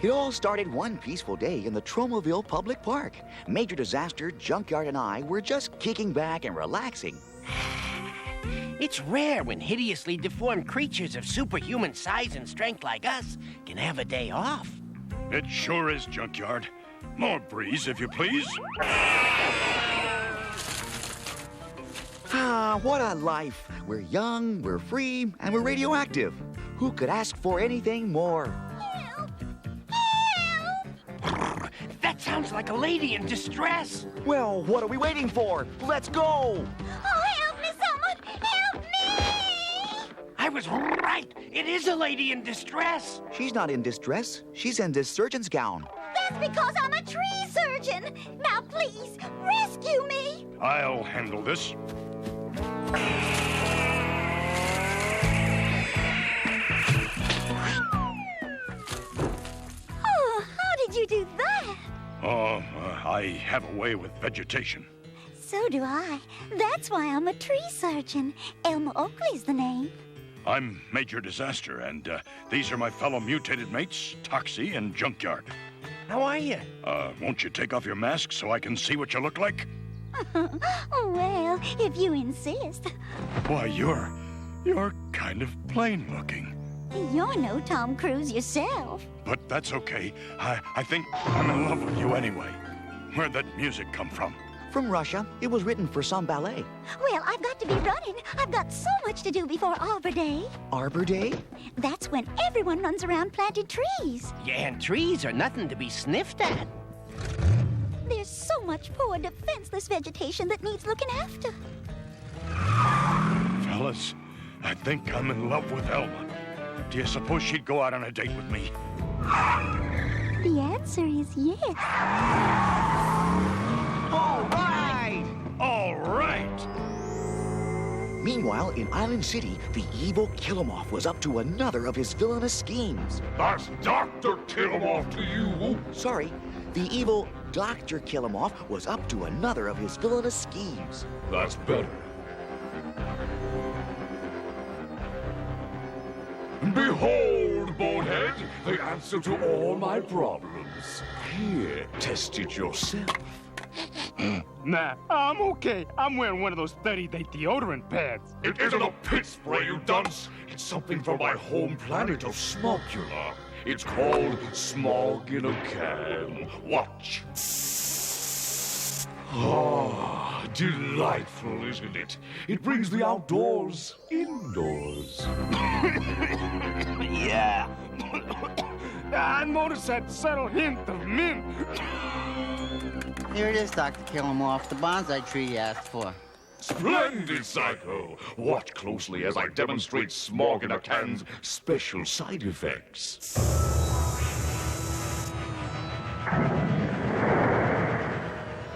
It all started one peaceful day in the Tromaville Public Park. Major Disaster, Junkyard, and I were just kicking back and relaxing. It's rare when hideously deformed creatures of superhuman size and strength like us can have a day off. It sure is, Junkyard. More breeze, if you please. Ah, what a life. We're young, we're free, and we're radioactive. Who could ask for anything more? Help! Help! That sounds like a lady in distress. Well, what are we waiting for? Let's go! Oh, help me, someone! Help me! I was right. It is a lady in distress. She's not in distress. She's in this surgeon's gown. That's because I'm a tree surgeon. Now, please, rescue me. I'll handle this. Oh, how did you do that? I have a way with vegetation. So do I. That's why I'm a tree surgeon. Elma Oakley's the name. I'm Major Disaster, and these are my fellow mutated mates, Toxie and Junkyard. How are you? Won't you take off your mask so I can see what you look like? Well, if you insist. Why, you're kind of plain looking. You're no Tom Cruise yourself. But that's okay. I think I'm in love with you anyway. Where'd that music come from? From Russia. It was written for some ballet. Well, I've got to be running. I've got so much to do before Arbor Day. Arbor Day? That's when everyone runs around planting trees. Yeah, and trees are nothing to be sniffed at. There's so much poor, defenseless vegetation that needs looking after. Fellas, I think I'm in love with Elma. Do you suppose she'd go out on a date with me? The answer is yes. All right! All right! Meanwhile, in Island City, the evil Killamoff was up to another of his villainous schemes. That's Dr. Killamoff to you. Sorry, the evil Dr. Killamoff was up to another of his villainous schemes. That's better. Behold, Bonehead, the answer to all my problems. Here, test it yourself. Nah, I'm okay. I'm wearing one of those 30-day deodorant pads. It isn't a pit spray, you dunce. It's something from my home planet of Smogula. It's called Smog in a Can. Watch. Ah, delightful, isn't it? It brings the outdoors indoors. Yeah. I noticed that subtle hint of mint. Here it is, Dr. Killamoff, the bonsai tree you asked for. Splendid, Psycho! Watch closely as I demonstrate Smog in a Can's special side effects.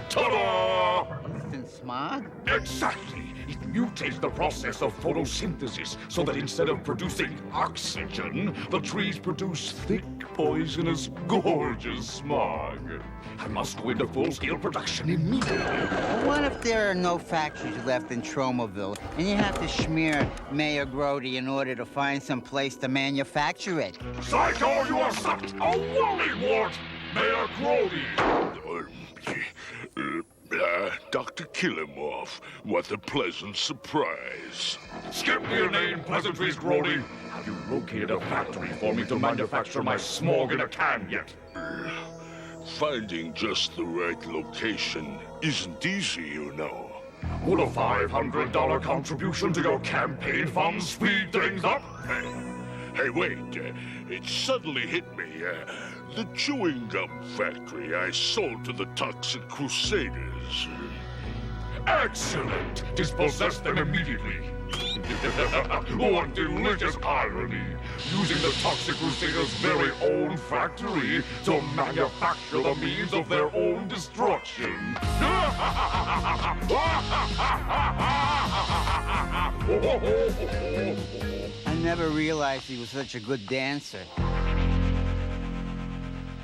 Ta-da! Instant smog? Exactly! It mutates the process of photosynthesis so that instead of producing oxygen, the trees produce thick, poisonous, gorgeous smog. I must go into full-scale production immediately. Well, what if there are no factories left in Tromaville, and you have to smear Mayor Grody in order to find some place to manufacture it? Psycho, you are such a wollywart! Mayor Grody! Dr. Killamoff, what a pleasant surprise. Skip your name, pleasantries, Grody. Have you located a factory for me to manufacture my Smog in a Can yet? Finding just the right location isn't easy, you know. Would a $500 contribution to your campaign fund speed things up? Hey, wait. It suddenly hit me. The chewing gum factory I sold to the toxic Crusaders. Excellent! Dispossess them immediately. What delicious irony! Using the Toxic Crusaders' very own factory to manufacture the means of their own destruction. I never realized he was such a good dancer.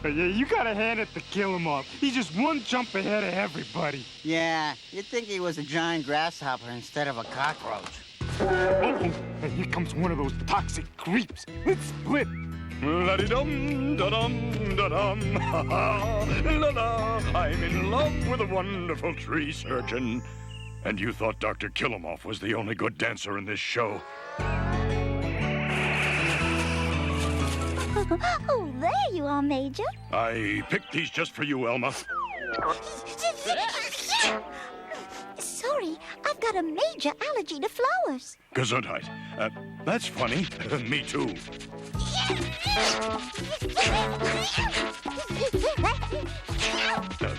But yeah, you gotta hand it to Killamoff. He's just one jump ahead of everybody. Yeah, you'd think he was a giant grasshopper instead of a cockroach. Uh-oh. Here comes one of those toxic creeps. Let's split. La-di-dum, da-dum, da-dum, ha-ha, la-la. I'm in love with a wonderful tree surgeon. And you thought Dr. Killamoff was the only good dancer in this show. Oh, there you are, Major. I picked these just for you, Elma. Sorry, I've got a major allergy to flowers. Gesundheit. That's funny. Me too.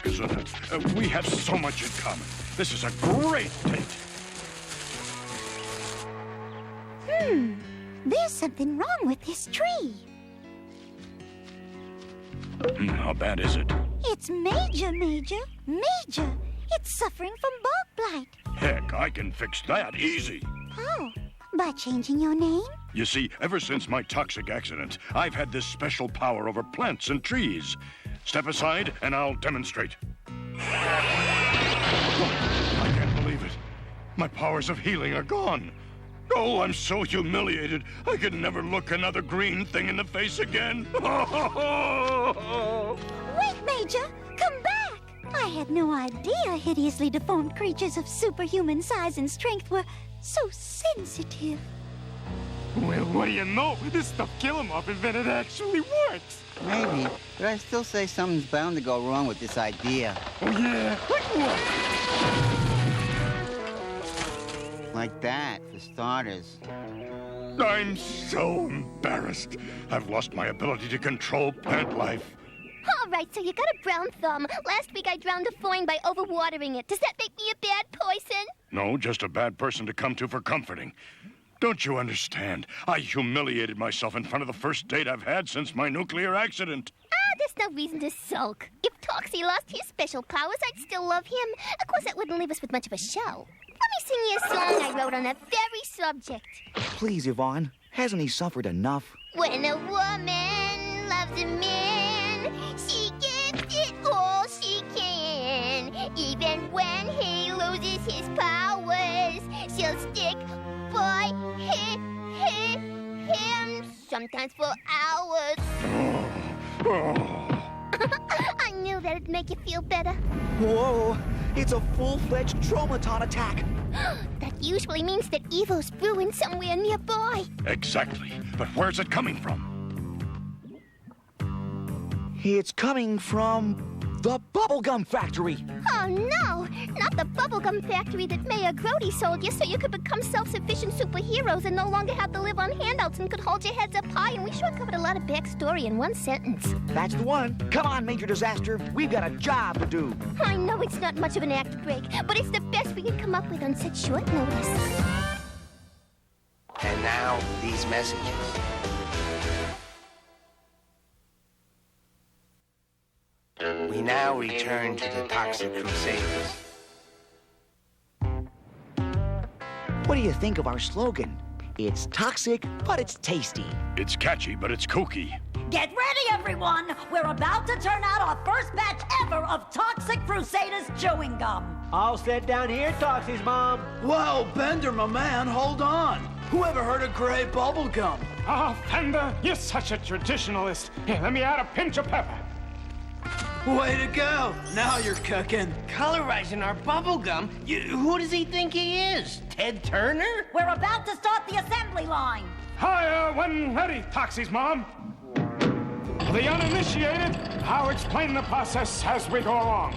Gesundheit. We have so much in common. This is a great date. There's something wrong with this tree. How bad is it? It's major. It's suffering from bog blight. Heck, I can fix that easy. How? By changing your name? You see, ever since my toxic accident, I've had this special power over plants and trees. Step aside and I'll demonstrate. I can't believe it. My powers of healing are gone. Oh, I'm so humiliated. I could never look another green thing in the face again. Wait, Major! Come back! I had no idea hideously deformed creatures of superhuman size and strength were so sensitive. Well, what do you know? This stuff Killamoff invented actually works. Maybe, but I still say something's bound to go wrong with this idea. Oh, yeah? Like what? Like that, for starters. I'm so embarrassed. I've lost my ability to control plant life. All right, so you got a brown thumb. Last week I drowned a foreign by overwatering it. Does that make me a bad person? No, just a bad person to come to for comforting. Don't you understand? I humiliated myself in front of the first date I've had since my nuclear accident. There's no reason to sulk. If Toxie lost his special powers, I'd still love him. Of course, that wouldn't leave us with much of a show. Let me sing you a song I wrote on that very subject. Please, Yvonne. Hasn't he suffered enough? When a woman loves a man, she gives it all she can. Even when he loses his powers, she'll stick by him, sometimes for hours. I knew that'd make you feel better. Whoa! It's a full-fledged traumaton attack. That usually means that evil's brewing somewhere nearby. Exactly. But where's it coming from? It's coming from the bubblegum factory. Oh, no! Not the bubblegum factory that Mayor Grody sold you so you could become self-sufficient superheroes and no longer have to live on handouts and could hold your heads up high, and we sure covered a lot of backstory in one sentence. That's the one. Come on, Major Disaster. We've got a job to do. I know it's not much of an act break, but it's the best we could come up with on such short notice. And now, these messages. We now return to the Toxic Crusaders. What do you think of our slogan? It's toxic, but it's tasty. It's catchy, but it's kooky. Get ready, everyone! We're about to turn out our first batch ever of Toxic Crusaders chewing gum. All set down here, Toxie's mom. Whoa, Bender, my man, hold on. Who ever heard of gray bubble gum? Oh, Fender, you're such a traditionalist. Here, let me add a pinch of pepper. Way to go. Now you're cooking. Colorizing our bubblegum? Who does he think he is? Ted Turner? We're about to start the assembly line. Higher when ready, Toxie's mom. The uninitiated, I'll explain the process as we go along.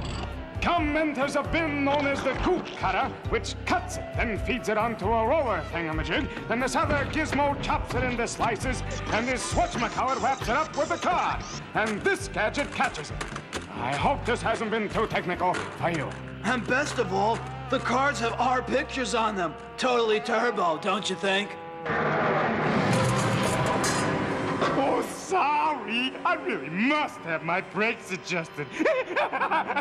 Gum enters a bin known as the goop cutter, which cuts it, then feeds it onto a roller thingamajig, then this other gizmo chops it into slices, and this switchmacollet wraps it up with a card, and this gadget catches it. I hope this hasn't been too technical for you. And best of all, the cards have our pictures on them. Totally turbo, don't you think? Oh, sorry. I really must have my brakes adjusted.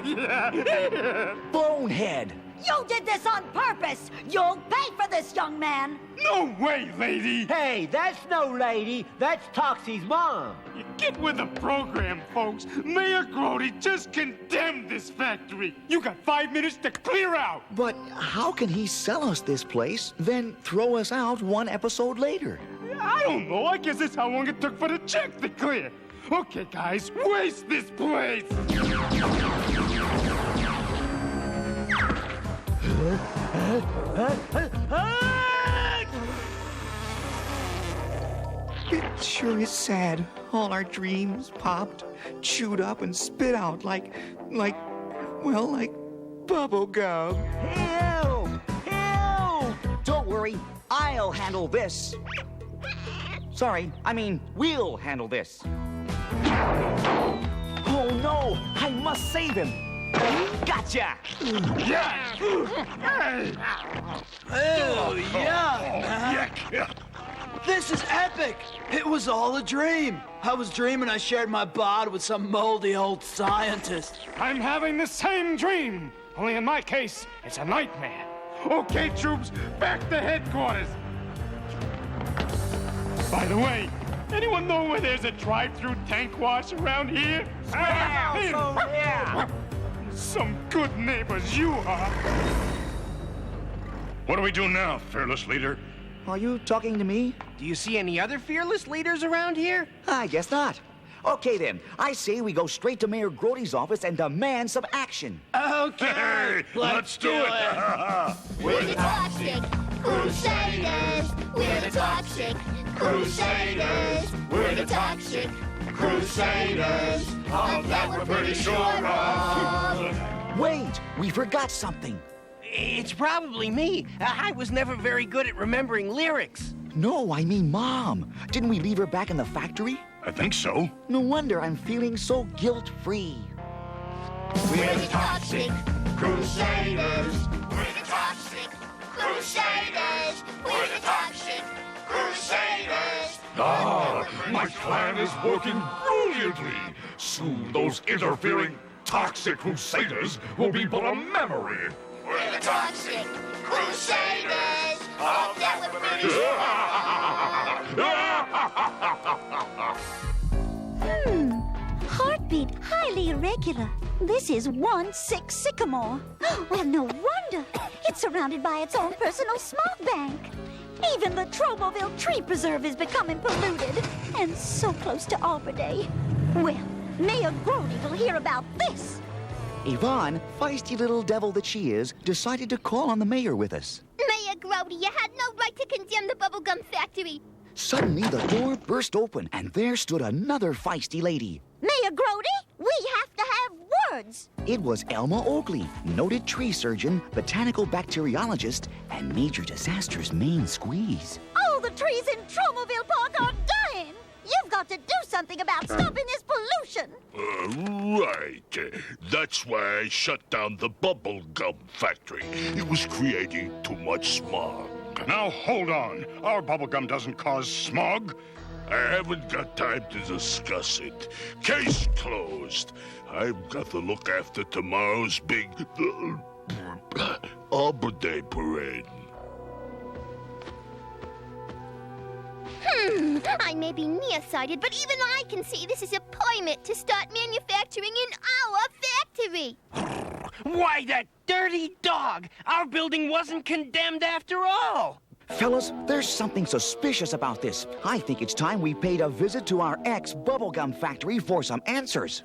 Yeah. Bonehead. You did this on purpose. You'll pay for this, young man. No way, lady. Hey, that's no lady. That's Toxie's mom. You get with the program, folks. Mayor Grody just condemned this factory. You got 5 minutes to clear out. But how can he sell us this place, then throw us out one episode later? I don't know. I guess it's how long it took for the check to clear. Okay, guys, waste this place! It sure is sad. All our dreams popped, chewed up, and spit out like bubble gum. Help! Help! Don't worry, I'll handle this. Sorry, I mean, we'll handle this. Oh no! I must save him! Gotcha! Yes! Oh, yeah, man. This is epic! It was all a dream. I was dreaming I shared my bod with some moldy old scientist. I'm having the same dream, only in my case, it's a nightmare. Okay, troops, back to headquarters. By the way, anyone know where there's a drive-through tank wash around here? Yeah. Some good neighbors you are. What do we do now, fearless leader? Are you talking to me? Do you see any other fearless leaders around here? I guess not. Okay, then. I say we go straight to Mayor Grody's office and demand some action. Okay, Hey, let's do it! We're the Toxic Crusaders. We're the Toxic Crusaders. We're the Toxic Crusaders. Of that we're pretty sure of. Wait, we forgot something. It's probably me. I was never very good at remembering lyrics. No, I mean Mom. Didn't we leave her back in the factory? I think so. No wonder I'm feeling so guilt-free. We're the Toxic Crusaders. We're the Toxic Crusaders. We're the Toxic Crusaders. Ah, my plan is working brilliantly. Soon those interfering toxic crusaders will be but a memory. We're the Toxic Crusaders. Of that we're pretty sure. Heartbeat highly irregular. This is 1-6 Sycamore. Well, no wonder. It's surrounded by its own personal smog bank. Even the Tromaville Tree Preserve is becoming polluted. And so close to Arbor Day. Well, Mayor Grody will hear about this. Yvonne, feisty little devil that she is, decided to call on the mayor with us. Mayor Grody, you had no right to condemn the bubblegum factory. Suddenly, the door burst open, and there stood another feisty lady. Mayor Grody, we have to have words. It was Elma Oakley, noted tree surgeon, botanical bacteriologist, and Major Disaster's main squeeze. All the trees in Tromaville Park are dying. You've got to do something about stopping this pollution. Right. That's why I shut down the bubblegum factory. It was creating too much smog. Now, hold on. Our bubblegum doesn't cause smog. I haven't got time to discuss it. Case closed. I've got to look after tomorrow's big Arbor Day parade. I may be nearsighted, but even I can see this is a permit to start manufacturing in our factory. Why, that dirty dog! Our building wasn't condemned after all! Fellas, there's something suspicious about this. I think it's time we paid a visit to our ex-bubblegum factory for some answers.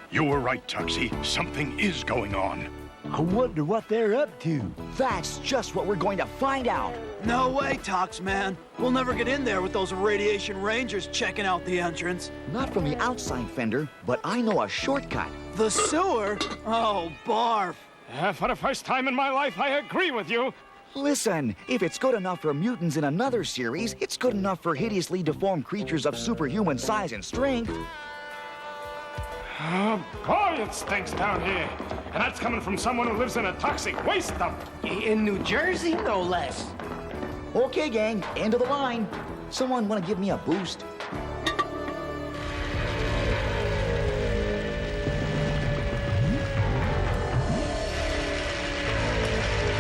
You were right, Tuxie. Something is going on. I wonder what they're up to. That's just what we're going to find out. No way, Tox Man. We'll never get in there with those radiation rangers checking out the entrance. Not from the outside, Fender, but I know a shortcut. The sewer? Oh, barf. For the first time in my life, I agree with you. Listen, if it's good enough for mutants in another series, it's good enough for hideously deformed creatures of superhuman size and strength. Boy, it stinks down here. And that's coming from someone who lives in a toxic waste dump. In New Jersey, no less. Okay, gang, end of the line. Someone want to give me a boost?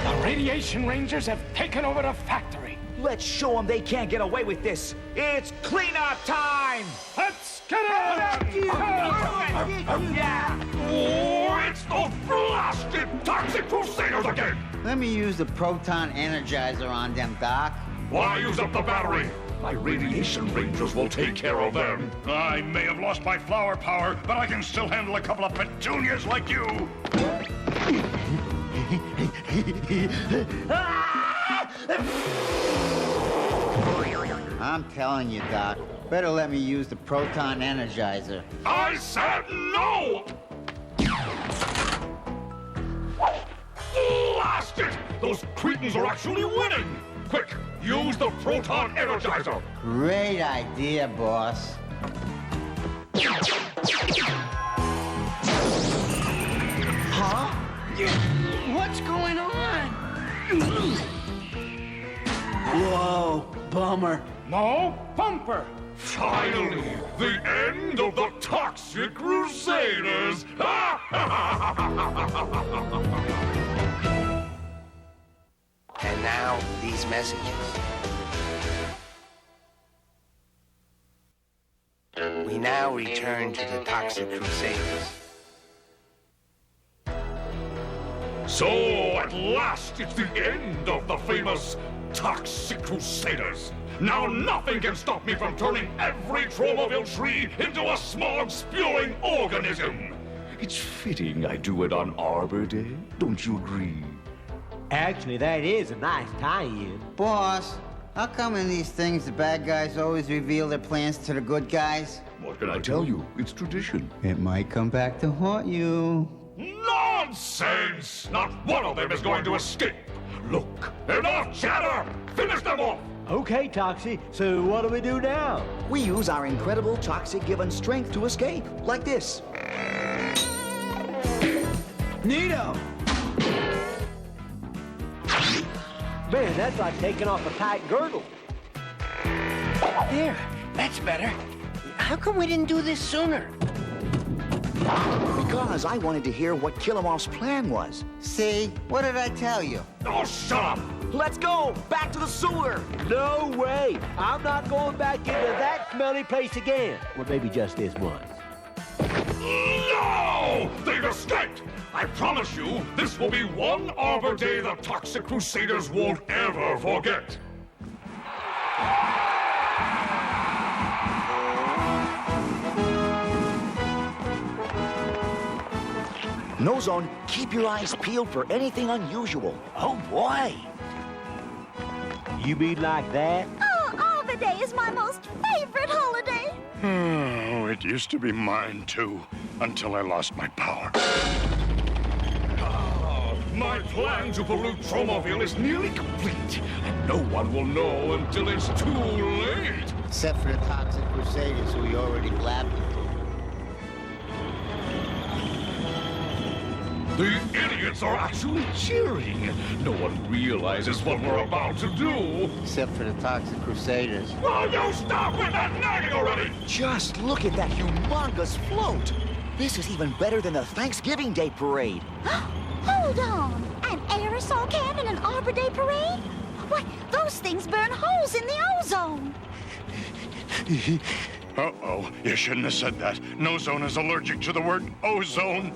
The radiation rangers have taken over the factory. Let's show them they can't get away with this. It's cleanup time! Let's get it! Yeah! Oh, it's those blasted toxic crusaders again! Let me use the proton energizer on them, Doc. Why use up the battery? My radiation rangers will take care of them. I may have lost my flower power, but I can still handle a couple of petunias like you. I'm telling you, Doc. Better let me use the proton energizer. I said no! Blast it! Those cretins are actually winning! Quick, use the proton energizer! Great idea, boss. Huh? What's going on? Whoa, bummer. No, bumper. Finally, the end of the Toxic Crusaders! And now, these messages. We now return to the Toxic Crusaders. So, at last, it's the end of the famous Toxic Crusaders. Now nothing can stop me from turning every Tromaville tree into a smog-spewing organism. It's fitting I do it on Arbor Day, don't you agree? Actually, that is a nice tie-in. Boss, how come in these things the bad guys always reveal their plans to the good guys? What can I tell you? It's tradition. It might come back to haunt you. Nonsense! Not one of them is going to escape. Look, enough chatter! Finish them off! Okay, Toxie, so what do we do now? We use our incredible toxic-given strength to escape, like this. Neato! Man, that's like taking off a tight girdle. There, that's better. How come we didn't do this sooner? Because I wanted to hear what Killamoff's plan was. See? What did I tell you? Oh, shut up! Let's go! Back to the sewer! No way! I'm not going back into that smelly place again. Well, maybe just this once. No! They've escaped! I promise you, this will be one Arbor Day the Toxic Crusaders won't ever forget. No Zone, keep your eyes peeled for anything unusual. Oh, boy. You mean like that? Oh, Arbor Day is my most favorite holiday. Oh, it used to be mine, too, until I lost my power. My plan to pollute Tromaville is nearly complete, and no one will know until it's too late. Except for the Toxic Crusaders who we already blabbed to. The idiots are actually cheering. No one realizes what we're about to do. Except for the Toxic Crusaders. Will you stop with that nagging already? Just look at that humongous float. This is even better than the Thanksgiving Day parade. Hold on. An aerosol can in an Arbor Day parade? Why, those things burn holes in the ozone. Uh-oh, you shouldn't have said that. No Zone is allergic to the word ozone.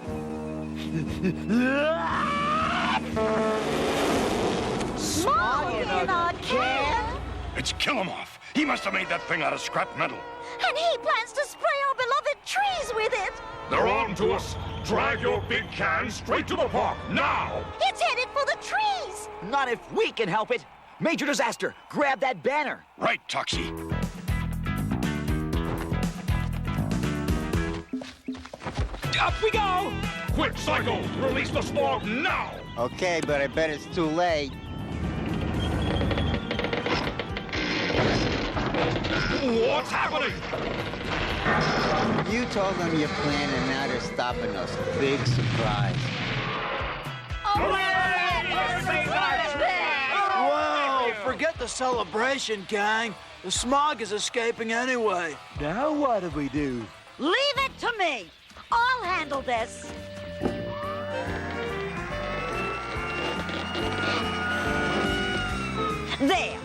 Smog in a can? It's Killamoff. He must have made that thing out of scrap metal. And he plans to spray our beloved trees with it. They're on to us. Drag your big can straight to the park, now! It's headed for the trees. Not if we can help it. Major Disaster, grab that banner. Right, Toxie. Up we go! Quick, Psycho! Release the smog now! Okay, but I bet it's too late. What's happening? You told them your plan and now they're stopping us. Big surprise. Whoa, forget the celebration, gang. The smog is escaping anyway. Now what do we do? Leave it to me. I'll handle this. There.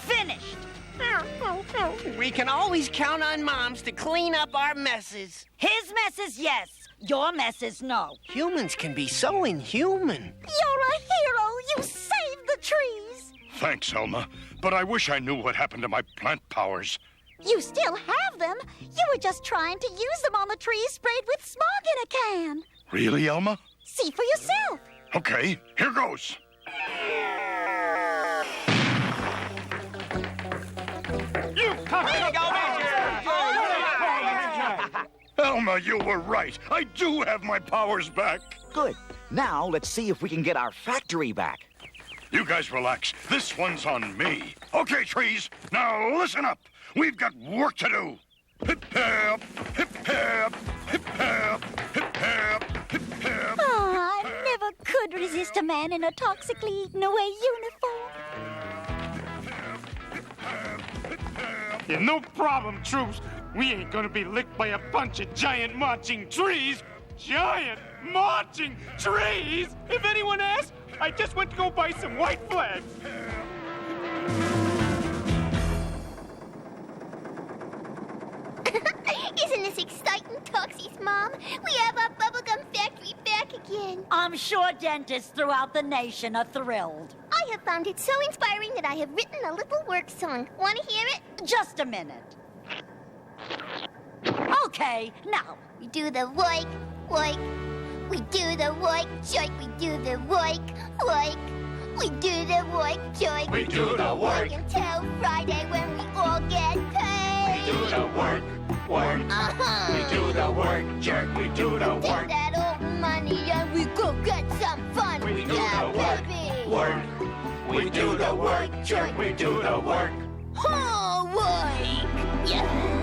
Finished. We can always count on Moms to clean up our messes. His messes, yes. Your messes, no. Humans can be so inhuman. You're a hero. You saved the trees. Thanks, Elma. But I wish I knew what happened to my plant powers. You still have them. You were just trying to use them on the trees sprayed with smog in a can. Really, Elma? See for yourself. Okay, here goes. You Elma, you were right. I do have my powers back. Good. Now let's see if we can get our factory back. You guys relax. This one's on me. Okay, trees. Now listen up. We've got work to do. Hip hip, hip hip, hip hip, hip hip, hip hip. Oh, I never could resist a man in a toxically eaten away uniform. Yeah, no problem, troops. We ain't gonna be licked by a bunch of giant marching trees. Giant marching trees? If anyone asks, I just went to go buy some white flags. Isn't this exciting, Toxies, Mom? We have our bubblegum factory back again. I'm sure dentists throughout the nation are thrilled. I have found it so inspiring that I have written a little work song. Want to hear it? Just a minute. Okay, now. We do the work. We do the work, joik. We do the work. We do the work, joik. We do the work. Until Friday when we all get paid. We do the work. We do the work, jerk. We do the Take work. that old money and we go get some fun. We do yeah, the work. baby. Work. We do the work, jerk. We do the work. Oh, work. Yeah.